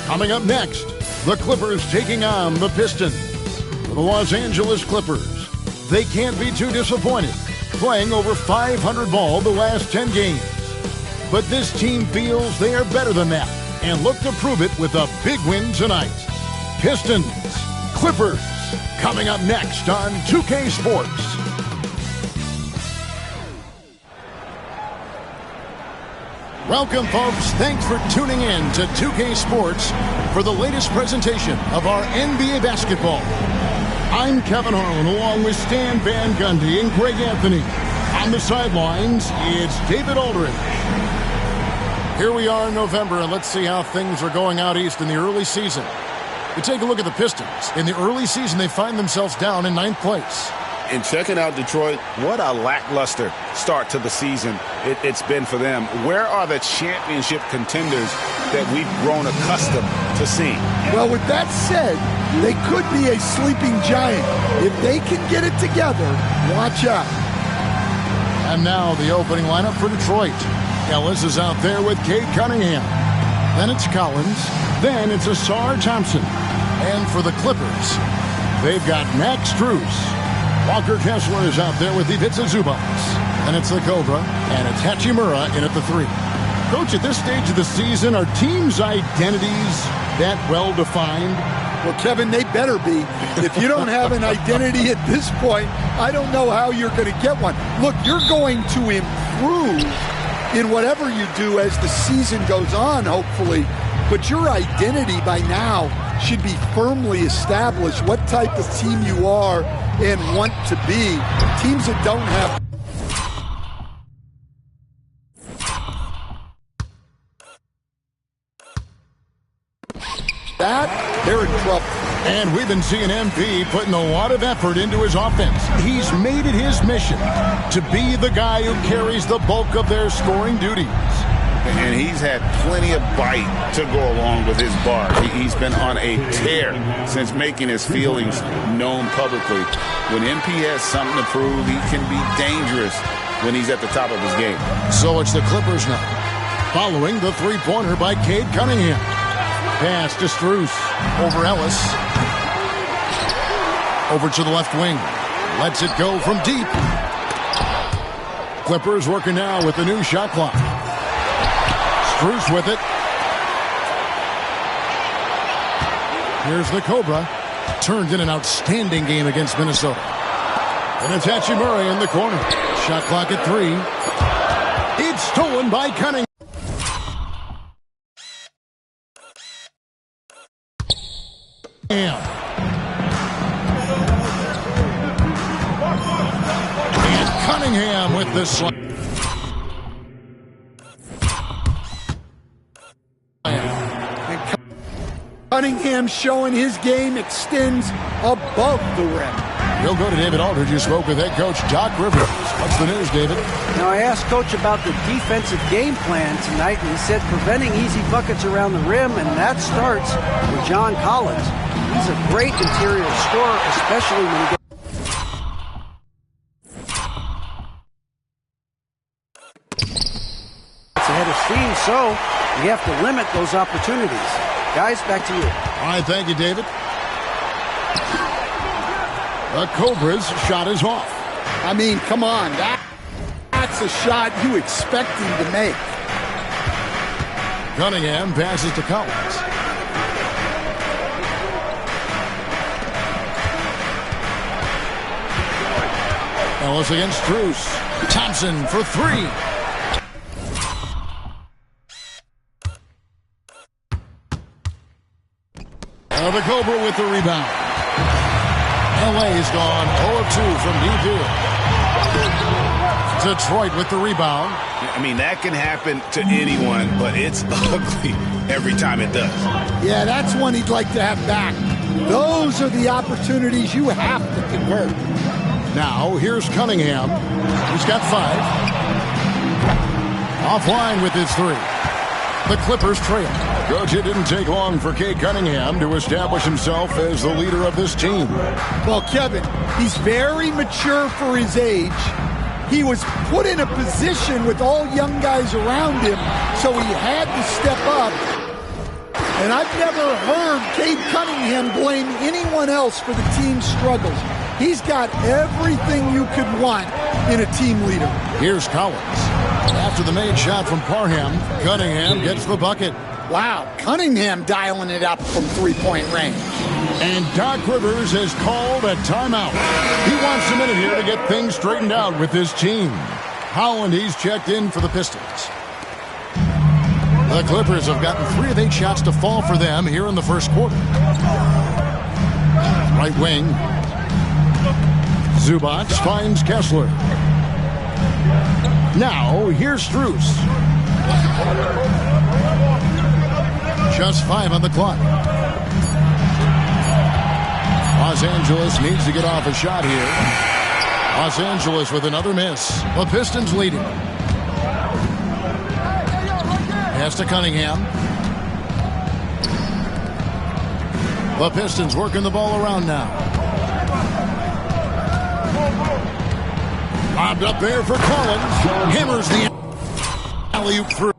Coming up next, the Clippers taking on the Pistons. The Los Angeles Clippers, they can't be too disappointed, playing over 500 ball the last 10 games. But this team feels they are better than that and look to prove it with a big win tonight. Pistons, Clippers, coming up next on 2K Sports. Welcome, folks. Thanks for tuning in to 2K Sports for the latest presentation of our NBA basketball. I'm Kevin Harlan, along with Stan Van Gundy and Greg Anthony. On the sidelines, it's David Aldridge. Here we are in November, and let's see how things are going out east in the early season. We take a look at the Pistons. In the early season, they find themselves down in 9th place. And checking out Detroit, what a lackluster start to the season it's been for them. Where are the championship contenders that we've grown accustomed to seeing? Well, with that said, they could be a sleeping giant. If they can get it together, watch out. And now the opening lineup for Detroit. Ellis is out there with Cade Cunningham. Then it's Collins. Then it's Asar Thompson. And for the Clippers, they've got Max Strus. Walker Kessler is out there with Ivica Zubac. And it's the Cobra, and it's Hachimura in at the 3. Coach, at this stage of the season, are teams' identities that well-defined? Well, Kevin, they better be. If you don't have an identity at this point, I don't know how you're going to get one. Look, you're going to improve in whatever you do as the season goes on, hopefully. But your identity by now should be firmly established, what type of team you are and want to be. Teams that don't have that, they're in trouble. And we've been seeing MP putting a lot of effort into his offense. He's made it his mission to be the guy who carries the bulk of their scoring duties. And he's had plenty of bite to go along with his bar. He's been on a tear since making his feelings known publicly. When MP has something to prove, he can be dangerous when he's at the top of his game. So it's the Clippers now, following the three-pointer by Cade Cunningham. Pass to Strus, over Ellis. Over to the left wing. Lets it go from deep. Clippers working now with the new shot clock. Strus with it. Here's the Cobra. Turned in an outstanding game against Minnesota. And it's Hachimura in the corner. Shot clock at 3. It's stolen by Cunningham. And Cunningham with the slam. Cunningham showing his game extends above the rim. We'll go to David Aldridge, who spoke with head coach Doc Rivers. What's the news, David? Now, I asked Coach about the defensive game plan tonight, and he said preventing easy buckets around the rim, and that starts with John Collins. He's a great interior scorer, especially when he gets... ahead of steam, so you have to limit those opportunities. Guys, back to you. All right, thank you, David. The Cobra's shot is off. I mean, come on. That's a shot you expect him to make. Cunningham passes to Collins. Ellis against Strus. Thompson for 3. The Cobra with the rebound. LA's gone 0 of 2 from deep. Detroit with the rebound. I mean, that can happen to anyone, but it's ugly every time it does. Yeah, that's one he'd like to have back. Those are the opportunities you have to convert. Now, here's Cunningham. He's got 5. Offline with his 3. The Clippers trail. Coach, it didn't take long for Cade Cunningham to establish himself as the leader of this team. Well, Kevin, he's very mature for his age. He was put in a position with all young guys around him, so he had to step up And I've never heard Cade Cunningham blame anyone else for the team's struggles. He's got everything you could want in a team leader. Here's Collins. After the made shot from Parham, Cunningham gets the bucket. Wow, Cunningham dialing it up from three-point range. And Doc Rivers has called a timeout. He wants a minute here to get things straightened out with his team. Howland, he's checked in for the Pistons. The Clippers have gotten 3 of 8 shots to fall for them here in the first quarter. Right wing. Zubac finds Kessler. Now, here's Strus. Just 5 on the clock. Los Angeles needs to get off a shot here. Los Angeles with another miss. The Pistons leading. Pass to Cunningham. The Pistons working the ball around now. Lobbed up there for Collins. Hammers the alley-oop through.